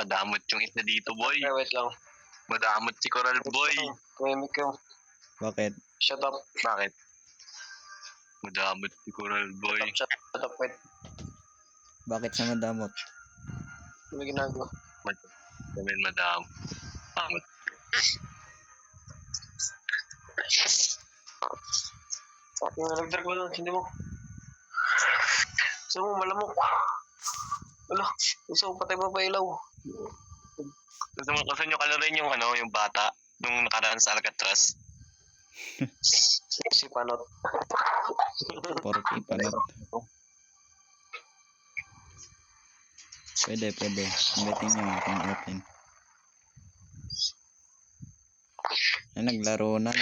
madamot yung isa dito, boy. Okay, wait lang. Madamot si Coral Boy. Tumimik yung... Bakit? Shut up. Bakit? Madamot si Coral Boy. Shut up, wait. Bakit siya madamot? May ginagawa. Madamot. Damot. Yung nag-drag mo lang, hindi mo. Gusto mo, malamok. Wala, gusto mo patay mo pa ilaw. Gusto nyo kalorin yung yung bata nung nakaraan sa Alcatraz. Si Panot. Porky panot. Pwede. Inviting nyo kung open. Naglaro na.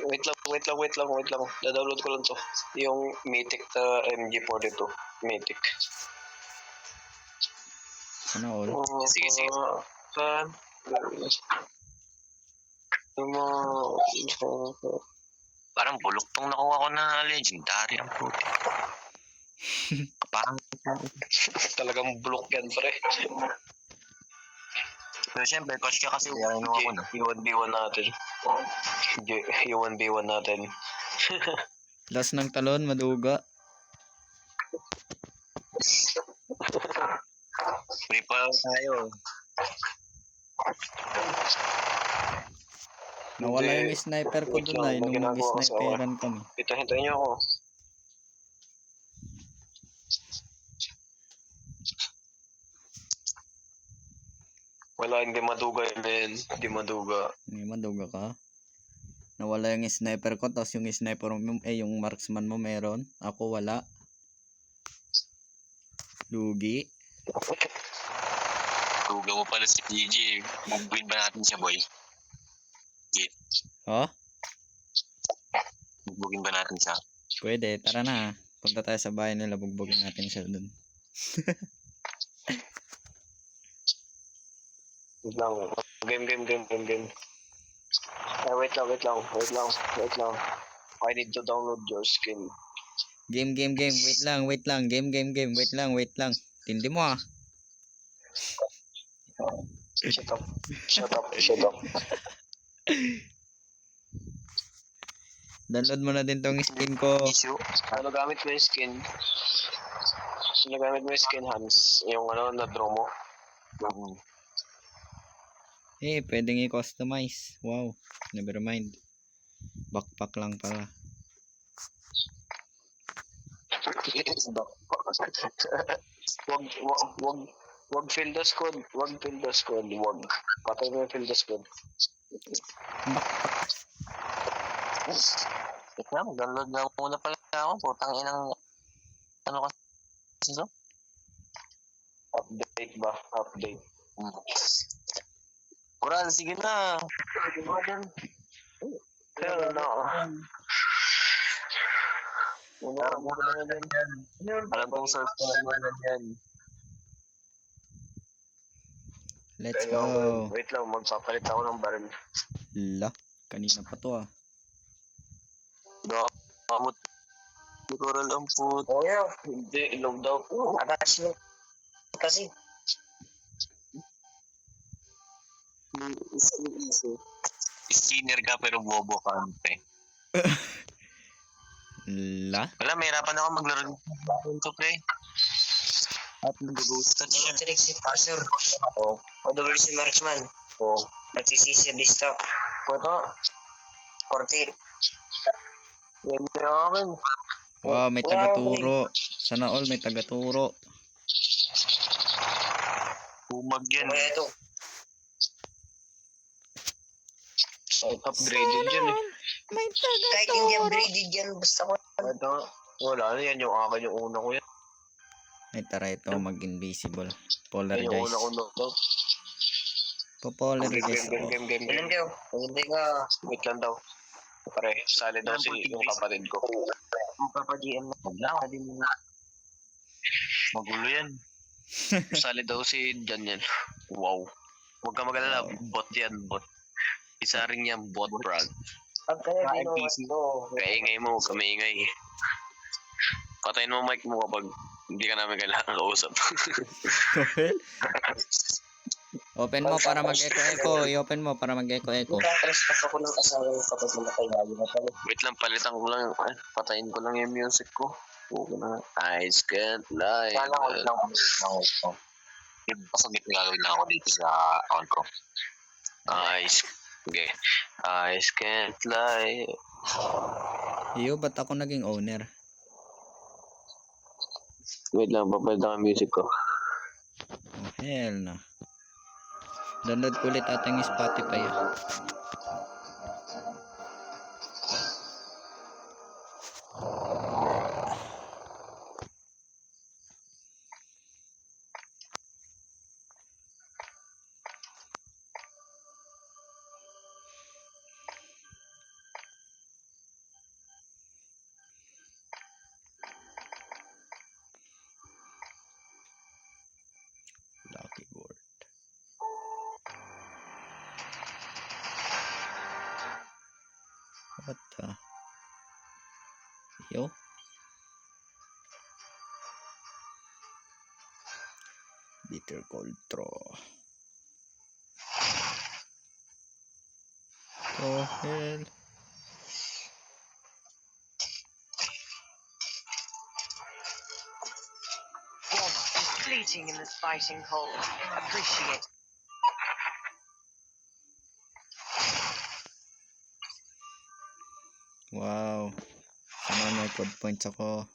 Wait lang. Da-download ko lang to. Yung Mythic na MG42. Mythic. Sana all. Sige. Parang bulok tong nakuha ko na legendary ang puti. Parang Talagang bulok yan, pre. pero syempre, coach ka kasi ano ako na. I1v1 natin. I1v1 natin. Last ng talon, maduga. Free pa tayo. Nawala yung sniper ko doon ay nung mag-sniperan kami. Hintayin niyo ako. Wala, hindi madugay, men. Hindi maduga. Hindi maduga ka. Nawala yung sniper ko, tapos yung sniper mo, yung marksman mo meron. Ako wala. Lugi. Duga mo pala si GG. Mag-win ba natin siya, boy? Oh? Bugbugin ba natin siya? Pwede, tara na. Punta tayo sa bahay nila, bugbugin natin siya doon. Wait lang. Game. Ay, wait lang. I need to download your skin. Game. Wait lang. Game. Wait lang. Tindi mo ah. Shut up. Download mo na din tong skin ko. Ano gamit mo yung skin? Hans? Yung na-draw mo? Pwedeng i-customize. Wow. Never mind. Backpack lang pala. Wag fill the squad. Wag. Patay mo yung fill the squad. Ito na, mag-download na muna pala ako. Putang inang kasi so? Update ba? Coral, sige na. Pero na. Alam kong search ko naman yan. Let's go. Wait lang, magpapalit ako ng baril. La. Kanina pa to ah. Gamot. Si Coral ang put. Oh yeah. Hindi, ilog daw. Atas mo. Kasi. Skinner ka pero bobo ka, pre. La. Wala, mahirapan ako maglaro nito, pre. At nag-ghost siya. Tinig si Passer. Oo. Odogol si Marksman. Oo. Nagsisisi distak. Puto. Korti. Yan na akin. Wow, may tagaturo. Sana all may tagaturo. Bumag yan. Kaya ito. Upgraded yan eh. May tagaturo. Kahit hindi upgraded yan, basta ko. Ito, wala na yan. Yung akin, yung una ko yan. Ay, tara ito, mag-invisible. Yan yung Polarize. una ko na. Popolarize. Game. Ilan kayo? Hindi ka. Wait lang daw. Pare, sali daw si yung kapatid ko. Magpapa-GM na. Wala, hindi mo na. Magulo yan. Sali daw si Jan yan. Wow. Huwag ka mag-alala, bot yan, bot. Isa rin yan, bot, brad. Pag kaya Kaingay mo, huwag ka maingay. Patayin mo mic mo kapag Hindi ka namin kailangan kausap. Kohel? Open mo para mag-echo-echo. I-open mo para mag-echo-echo. Nagka-trespass ako ng asawa ko kapag namatay lagi na pala. Wait lang, palitan ko lang. Ay, patayin ko lang yung music ko. Okay na. Eyes can't lie. Sana ko lang ako. Pasagit na gagawin lang ako dito sa account ko. Eyes. Okay. Eyes can't lie. Iyo, ba't ako naging owner? Wait lang, papalitan ko yung music ko. Oh, hell na. Download ko ulit ating Spotify. Lucky board. What the? Yo? Bitter cold draw. Oh hell. Just fleeting in this biting cold. Appreciate. Wow. Sana may code points ako.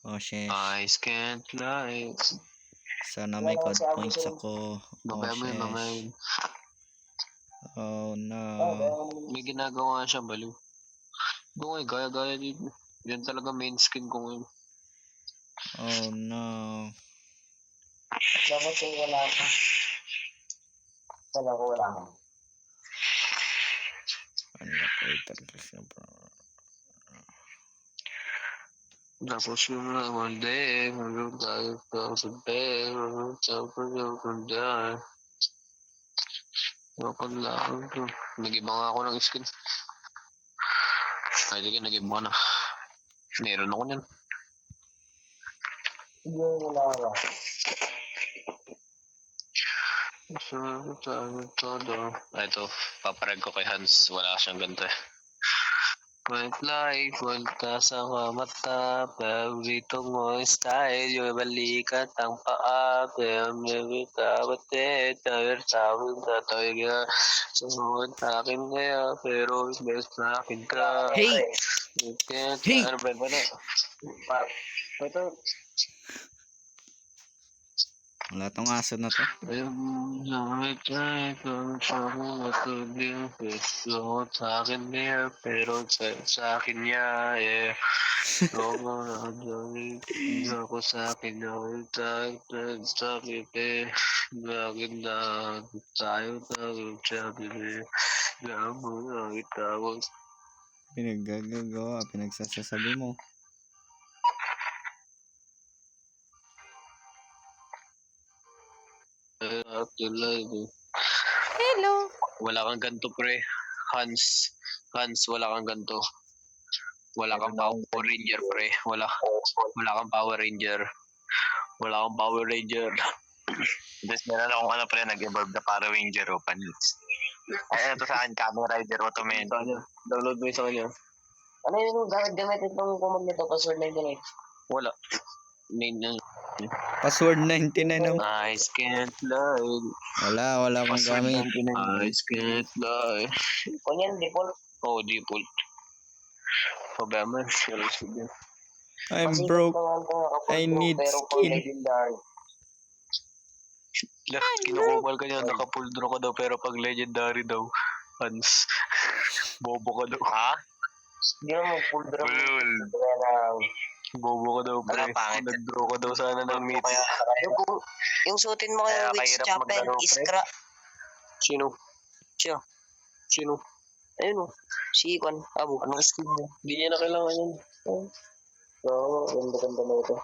Oh shit. Eyes can't lie. Sana may code points ako. Oh Babaya mo yun, mamaya shit. yun. Oh no. May ginagawa siya, baliw. Doon ay gaya-gaya dito. Yan talaga main skin ko ngayon. Oh no. Dapat yung wala ka. Sana ko wala ka. Unlock item. Tapos yung one day, magagawa tayo sa bed, tapos yung dyan. Kapag lang ito. Nag-iba nga ako ng skin. Ay, sige, nag-iba ka na. Meron ako niyan. Yung wala ka. Ito, papareg ko kay Hans. Wala siyang ganito eh. White life, wala sa kamata, paborito mo style, yung balikat ang paa, pero may tawated, tawag ka, sumunod sa akin kaya, pero best sa akin ka. Hey! Hey! Ano ba na? Ito, Wala tong aso na to. Ayun, nakikita ko sa matulog, gusto sa akin niya, pero sa akin niya, eh. Oo, hindi ako sa akin, sakit eh. Bakit na tayo sabi eh. Alam mo, nakitawag. Pinaggagawa. Pinagsasasabi mo. Hello. Wala kang ganto, pre. Hans, wala kang ganto. Wala kang Power Ranger, pre. Wala kang Power Ranger. Wala kang Power Ranger. Tapos meron akong ano pre, nag-evolve na Power Ranger o Panits. Ay, ito sa akin, Kamen Rider Automated. Sa kanya. Download mo yung sa kanya. ano yung gamit itong command nito, password 99? Wala. Main na. Password 99 ang... Eyes can't lie. Wala akong gamit. Eyes can't lie. Kung yan, default. Oh, default. Pabaman. I'm Kasi broke. ito nga nakapag I pro, need pero pang skin. legendary. Kinukubal ka niya. Naka-full draw ka daw pero pag legendary daw. Hans. Bobo ka daw. Ha? Hindi naman full draw. Ulul. Kaya na, Bobo ka daw, pre. Wala, pangit. Nag-draw ka daw sana ng meet. Kaya, yung suotin mo kayo Kaya with kahirap chapel, maglaro, pre. iskra. Sino? Siya. Sino? Ayun o. Si Ikon. Abo. Anong skin niya? Hindi niya na kailangan yan. Oo, ganda-ganda na ito.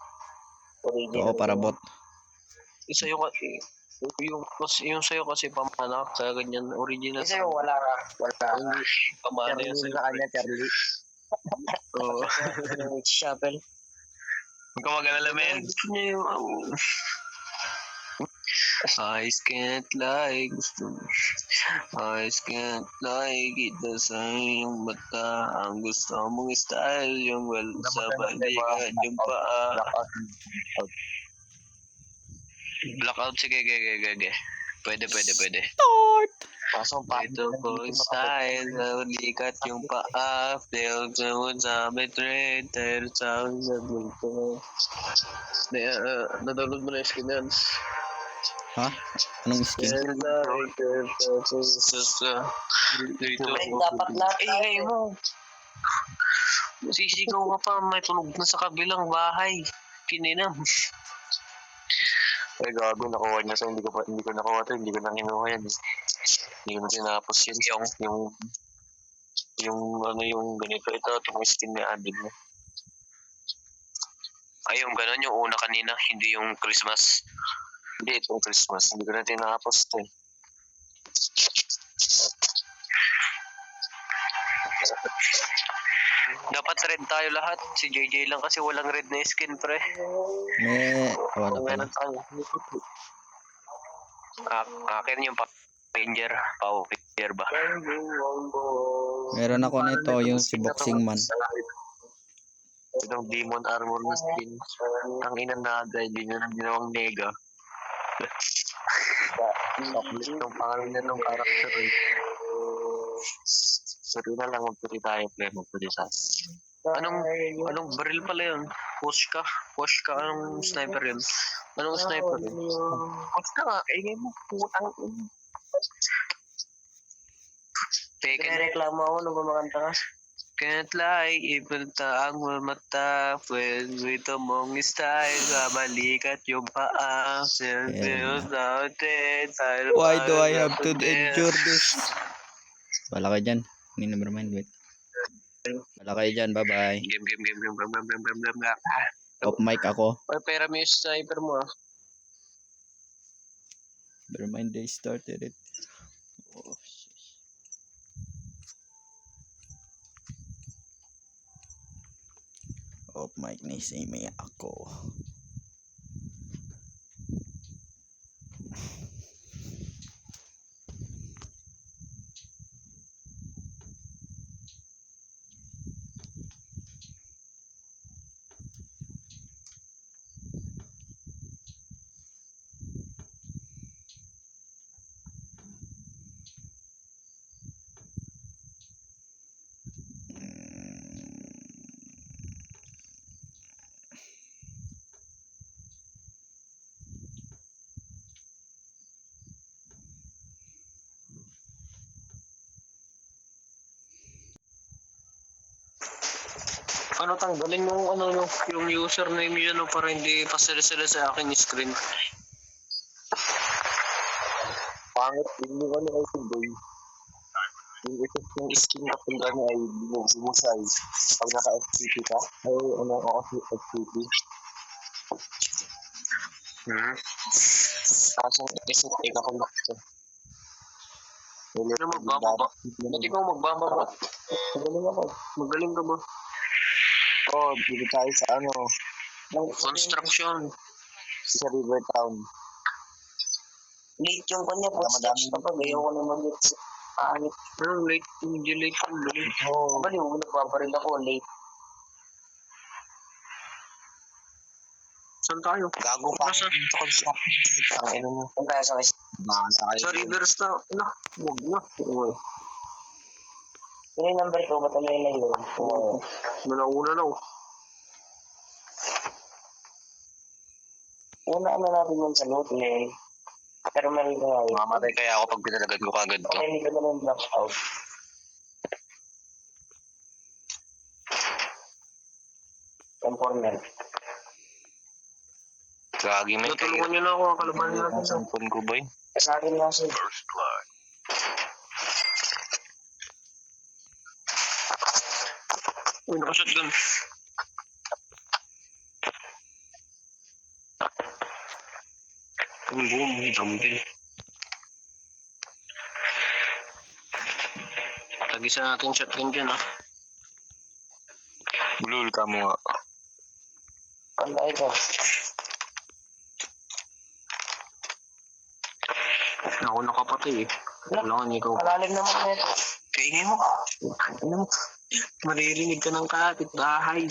Original. Oo, para bot. Isa yung yung sa'yo kasi pamana, kaya ganyan, original. Kasi wala ka. Wala ka. Pamana yan Charlie sa'yo. sa kanya, Charlie. Oo. With chapel. Huwag ka mag-alala, men. Gusto niya yung eyes can't lie. Eyes can't lie. Kita sa iyong mata. Ang gusto mong style. Yung well sa balikat. Yung paa. Blackout. Sige. Pwede. Start! Kaso, Ito ko style. Sa balikat yung paa. Feel sa betray. Tayo sa akin sa bulto. Nadownload mo na yung skin yan. Ha? Anong skin? Dito. Dapat lahat Ingay mo. Sisigaw ka pa, may tunog na sa kabilang bahay. Kininam. Ay, gago, nakuha niya. So, hindi ko nakuha to. Hindi ko na kinuha yan. Hindi ko na tinapos yun. Yung ganito. Ito, itong skin ni admin mo. Ay, yung gano'n, yung una kanina, hindi yung Christmas. Hindi, itong Christmas. Hindi ko na tinapos to eh. Dapat red tayo lahat. Si JJ lang kasi walang red na skin, pre. Wala pala. Meron tayo. Akin yung Ranger. Power Ranger ba? Meron ako nito, yung si Boxing Man. Itong Demon Armor na skin. Ang inanaga, hindi nyo nang ginawang nega. Chocolate yung pangalan niya ng character eh. Sorry na lang, magpuri tayo, pre. Magpuri sa Anong baril pala yun? Push ka, anong sniper yun? Anong sniper yun? Push ka nga, ingay mo, putang ina. Taken. reklamo ako nung kumakanta ka. Can't lie, ipinta ang mata. Pwede mong style. Sa balikat yung paa. Why do I have to endure this? Wala kayo dyan. Never mind, wait. Wala kayo dyan, bye-bye. Game. Off mic ako. Oy, pera mo yung sniper mo ah. Never mind, they started it. Oh, shit. Off mic ni Simi ako. Ano, tanggalin mo yung username yun para hindi pa sila sa akin yung screen. Pangit, hindi ko na kasi boy. Yung effect ng skin kapag ano ay bumusay. Pag naka-FCP ka, ay ano ako kasi FCP. Kaso effect ay kakulak ko. Ano magbababa? Hindi ko magbababa. Magaling ka ba? Oo, dito tayo sa ano, Construction. sa River Town. Late yung kanya, footsteps pa pag ayaw ko naman yun. Pangit. Late. Hindi late. Oo. Bali, nagpaparil ako, late. Saan tayo? Gago pa Nasa- sa construction. Ang ino mo. Kung tayo sa Bahala kayo. Sa Rivers na. Huwag na. Yun yung number 2, ba't ano yun na yun? Oo. Manauna na. Una na natin yun sa loot, eh. Pero may nga yun. Mamatay kaya ako pag pinalagad ko kagad to. Okay, hindi ko naman block out. Conformer. Gagi may Natulungan niyo na ako. Kalaban natin. Sampun ko boy. Sa akin lang siya. Uy, nakashotgun. Boom, dumping. Tagisa natin shotgun dyan ah. Bulul ka mo nga. Panda ito. Ako nakapatay eh. Kailangan ikaw. Malalim naman na ito. Kaingin mo. Ano mo? Maririnig ka ng kapit bahay.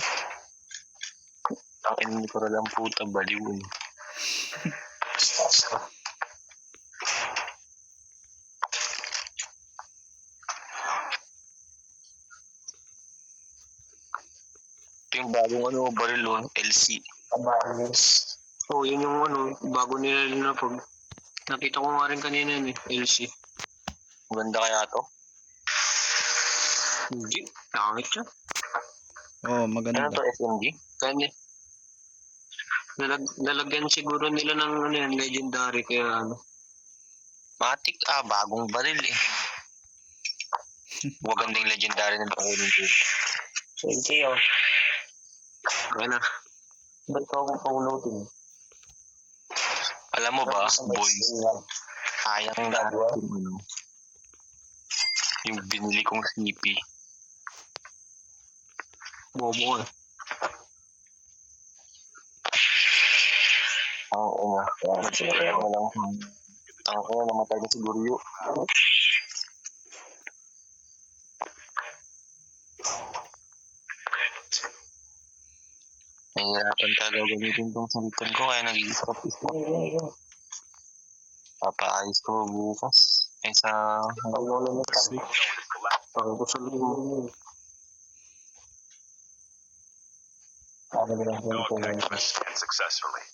Akin ko na lang puta baliw eh. Ito yung bagong ano, baril oh, LC. Kabanis. Oh, yun yung ano, bago nila na pag nakita ko nga rin kanina yun eh, LC. Maganda kaya to? Hindi, pangit siya. Oh, maganda. Ano to, SMG? Kanya. Nalagyan siguro nila ng ano yan, legendary kaya ano. Matik, bagong baril eh. Magandang legendary na bakunin ko. 20 oh. Kaya na. Ba't ko akong paulotin? Alam mo ba, boy, sayang lahat yung ano, yung binili kong CP. Bobo eh. Oo nga. Kaya ko lang. Ang ko namatay na siguro yun. Nahihirapan talaga gamitin tong salitan ko kaya nag-i-stop. Papaayos ko bukas. Sa next week. Parang ko sa limo. And successfully.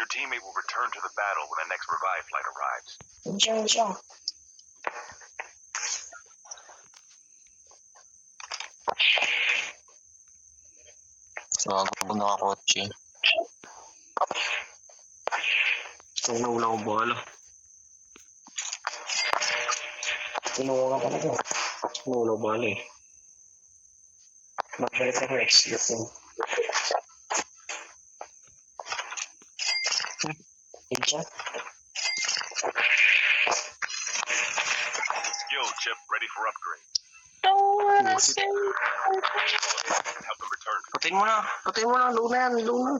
Your teammate will return to the battle when the next revive flight arrives. Siya. Bago ko nakakotse. So, wala akong bahala. Kinuha ka talaga. Wala akong bahala eh. Magbalik ako excuse mo. Siya. Skill chip ready for upgrade. Help them return. Patayin mo na. Patayin mo na. Low na yan. Low na.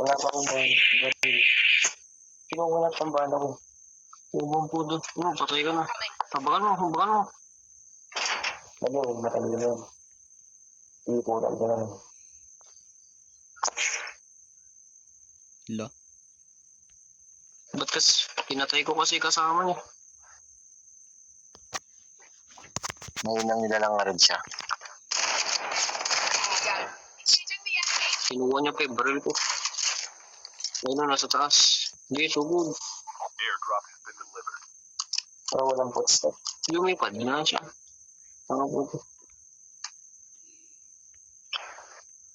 Wala pa akong baril. Kinuha pang bala ko. Ubang po doon. Patay ka na. Habakan mo. Habakan mo. Ano, matagal na yun. Iipunan ka na. Lo. Ba't kasi pinatay ko kasi kasama niya. Ngayon lang nila lang rin siya. Kinuha niya pa yung baril ko. Ayun na, nasa taas. Hindi, sugod. Airdrop has been delivered. Pero walang footstep. Lumipad na siya. Tanga po ito.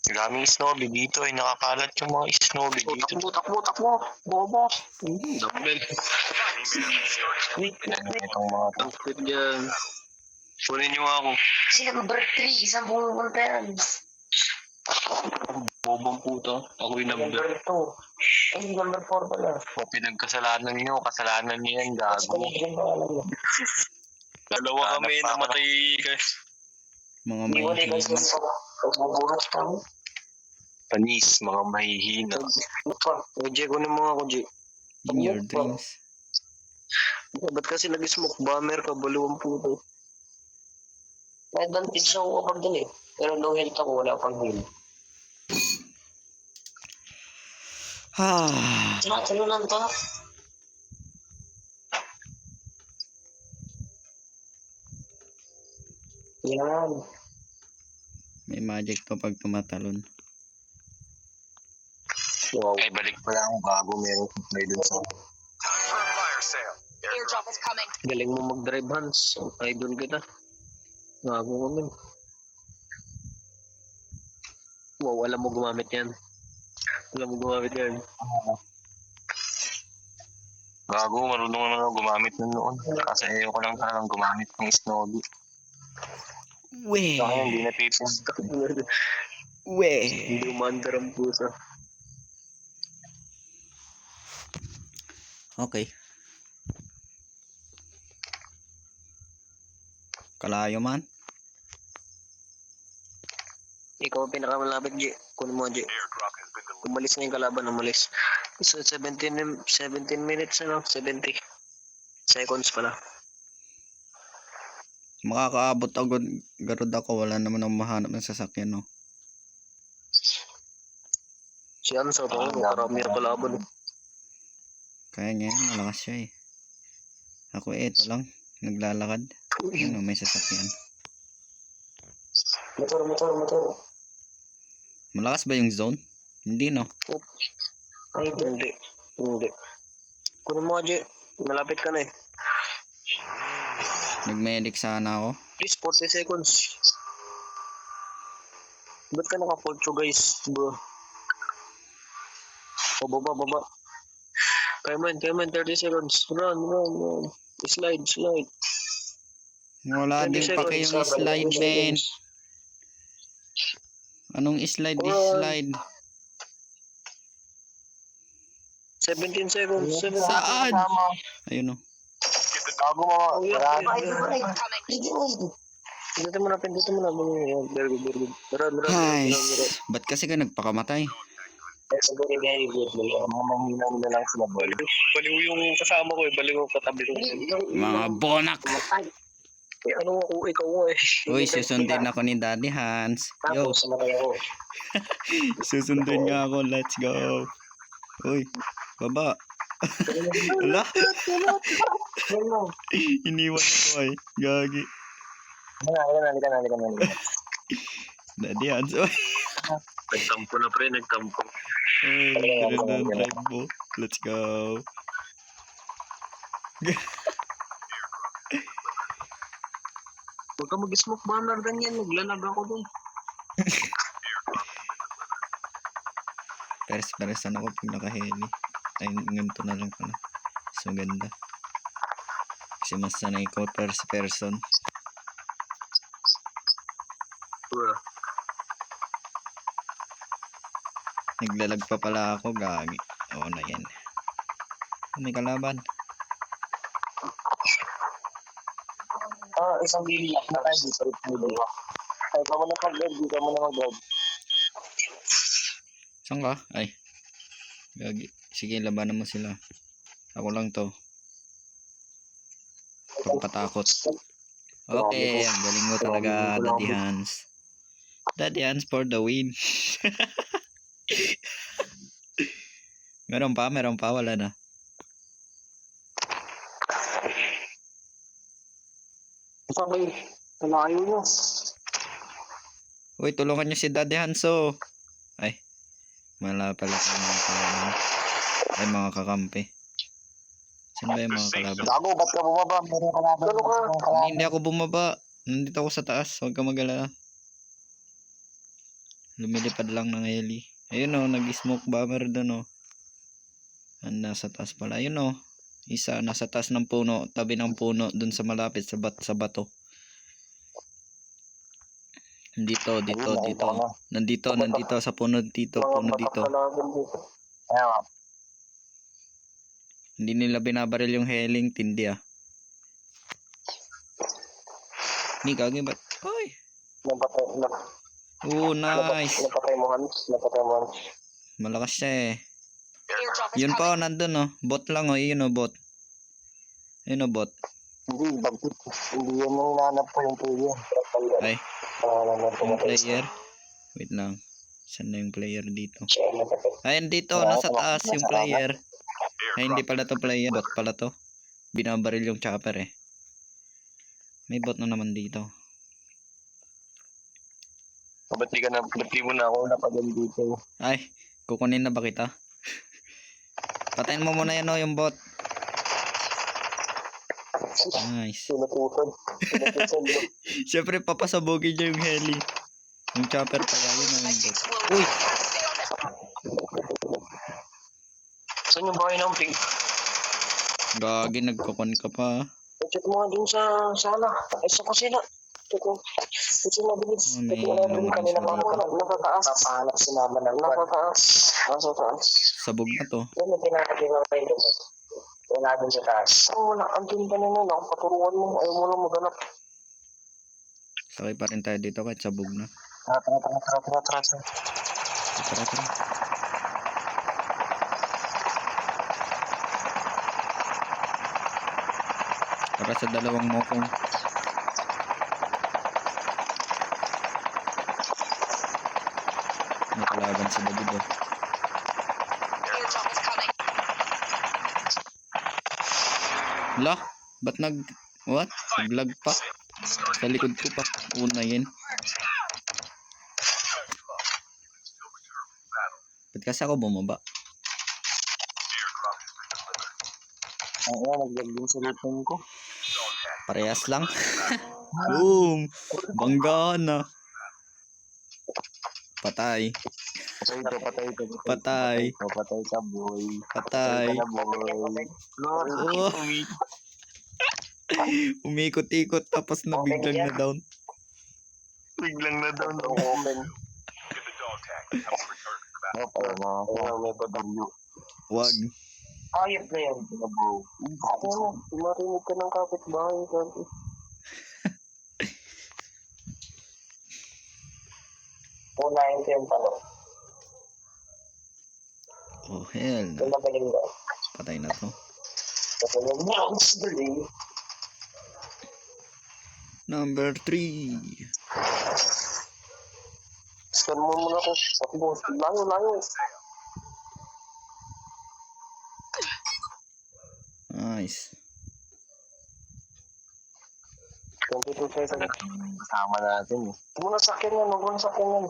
Daming snowball dito ay nakakalat yung mga snowball dito. Takbo. Bobo. Double. Itong mga to. Ang fit dyan. Kunin niyo ako. Kasi number 3, isang pumunta yan. Bobong puto. Ako yung number. Number 2. Ay, number 4 pala. O pinagkasalanan niyo, kasalanan niyo yan, gago. Dalawa kami namatay guys. Mga Hindi ko na mahihina. guys yung pagbubuhat kami. Panis, mga mahihina. Jay, kunin mo ako, Jay. In your dreams. Ba't kasi nag-smoke bomber ka? Baluang puto. May advantage ako kapag dun eh. Pero no health ako, wala pang heal. Talunan to. Yan. May magic to pag tumatalon. Wow. Ay, balik pala ako, gago. Meron supply dun sa... Time for a fire sale. Airdrop is coming. Galing mo mag-drive, Hans. Idol kita. Gago kami. Wow, alam mo gumamit yan. Gago, marunong naman ako gumamit nun noon. Kasi ayoko lang talagang gumamit ng snowball. Weh. Kaya hindi napipin. Weh. Hindi umandar ang pusa. Okay. Kalayo man. Ikaw ang pinakamalapit, G. Kunin mo, G. Airdrop has been delivered. Umalis na yung kalaban, umalis. So, 17 minutes na lang, 70 seconds pala. Makakaabot agad garod ako. Wala naman akong mahanap ng sasakyan, no? Si Anso, marami na kalaban. Kaya niya yan, malakas siya eh. Ako ito lang, naglalakad. Ano, may sasakyan. Motor. Malakas ba yung zone? Hindi, no? Ay, hindi. Kunin mo, G. Malapit ka na eh. Nag-medic sana ako. Please, 40 seconds. Ba't ka naka-4 guys, bro? O, baba. Kaya man, 30 seconds. Run. Slide. Wala 20 din paki seconds, yung slide, 20 man. seconds. Anong slide? Slide. 17 seconds. Saan? Ayun, no? Bago mo, Dito mo na. Very good. Run. Ay, ba't kasi ka nagpakamatay? That's very good. mga manghinaw na lang sila, boy. Baliw yung kasama ko eh. Baliw yung katabi ko. Mga bonak! Eh, ano ako, ikaw mo eh. Uy, susundin ako ni Daddy Hans. Yo, Tapos, namatay ako. susundin nga ako. Let's go. Uy, baba. Ala, iniwan ako eh. Gagi. Halika na. Daddy Hans. Uy, Nagtampo na pre, nagtampo. drive mo. Let's go. Huwag ka mag-smoke banner ganyan. Naglalag ako dun. Peres-peresan ako pag naka-heli. Ay, ganito na lang pala. So, ganda. Kasi mas sanay ko person. Naglalag pa pala ako, gagi. Oo na yan. May kalaban. Isang bili na tayo dito. Ay, ka mo na mag-grab. Saan ka? Ay. Gagi. Sige, labanan mo sila. Ako lang to. Pagpatakot. Okay, ang galing mo talaga, Daddy Hans. Daddy Hans for the win. Meron pa, wala na. Sabay, malayo nyo. Uy, tulungan nyo si Daddy Hanso. Ay, mala pala sa mga kalaban. Ay, mga kakampi. Saan ba yung mga kalaban? Gago, ba't ka bumaba? Meron kalaban. Hindi ako bumaba. Nandito ako sa taas. Huwag ka mag-alala. Lumilipad lang ng heli. Ayun o, nag-smoke bomber doon o. Nasa taas pala. Ayun o. Isa, nasa taas ng puno. Tabi ng puno. Doon sa malapit sa bato. Dito. Nandito sa puno dito. Puno dito. Hindi nila binabaril yung heling. Tindi ah. Ni kagi ba't? Ay! Oh, nice. Napatay mo, Hans. Malakas siya eh. Airdrop is Yun coming. pa, nandun oh. Bot lang oh. Yun oh, bot. Yun oh, bot. Hindi yan yung hinanap ko yung player. Ay, yung player. Wait lang. Saan na yung player dito? Ay, dito. Nasa taas yung player. Ay, hindi pala to player. Bot pala to. Binabaril yung chopper eh. May bot na naman dito. Ba't di mo na ako napagal dito? Ay, kukunin na ba kita? Patayin mo muna yan oh, yung bot. Nice. Sinutusan. Siyempre, papasabogin niya yung heli. Yung chopper pala. Yun ang bot. Uy! Saan yung bahay ng pink? Gagi, nagkukon ka pa. Check mo nga dun sa sala. Ay, sa kusina. Check mo. Kasi mabilis. May Check mo na dun naman kanina siya. pa. Nakataas. Papahanap si mama ng nakataas. Nasa taas. Sabog na to. Yan yung pinakatiwang tayo dun. Wala dun sa taas. Oo, wala. Andun ka na nun. Paturuan mo. Ayaw mo lang maganap. Sakay pa rin tayo dito kahit sabog na. Tara. Tara. Para sa dalawang mokong. May kalaban sa David oh. La, ba't what? Nag-lag pa. Sa likod ko pa. Una yun. Ba't kasi ako bumaba? Naglag din sa lupin ko. Parehas lang. Boom! Banggaan na. Patay. Patay ka, boy. Patay. Boy. Oh. Umikot-ikot tapos nabiglang na down. Biglang na daw na Open. Get the dog tag and help return to the battle. May padulyo. Wag. Ayop na yan. Bro. Marinig ka ng kapitbahay. Unahin ko yung palo. Oh hell no. Yung magaling ba? Patay na to. Kasi yung bounce dali. Number 3. Scan mo muna ko. Boss, layo. Nice. 22 seconds. Kasama natin eh. Huwag mo na sakyan yan.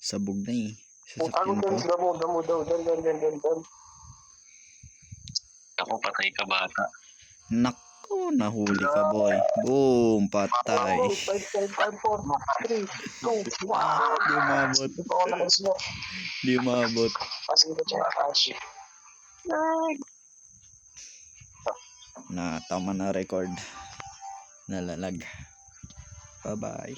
Sabog na eh. Ano Sasakyan ko. damo daw. Dan. Ako patay ka bata. Nako, nahuli ka boy. Boom, patay. 5, 4, 3, 2, 1. Di umabot. Ito ako nakasmoke. Di umabot. Kasi ito siya Apache. Na tama na record. Nalalag. Bye-bye.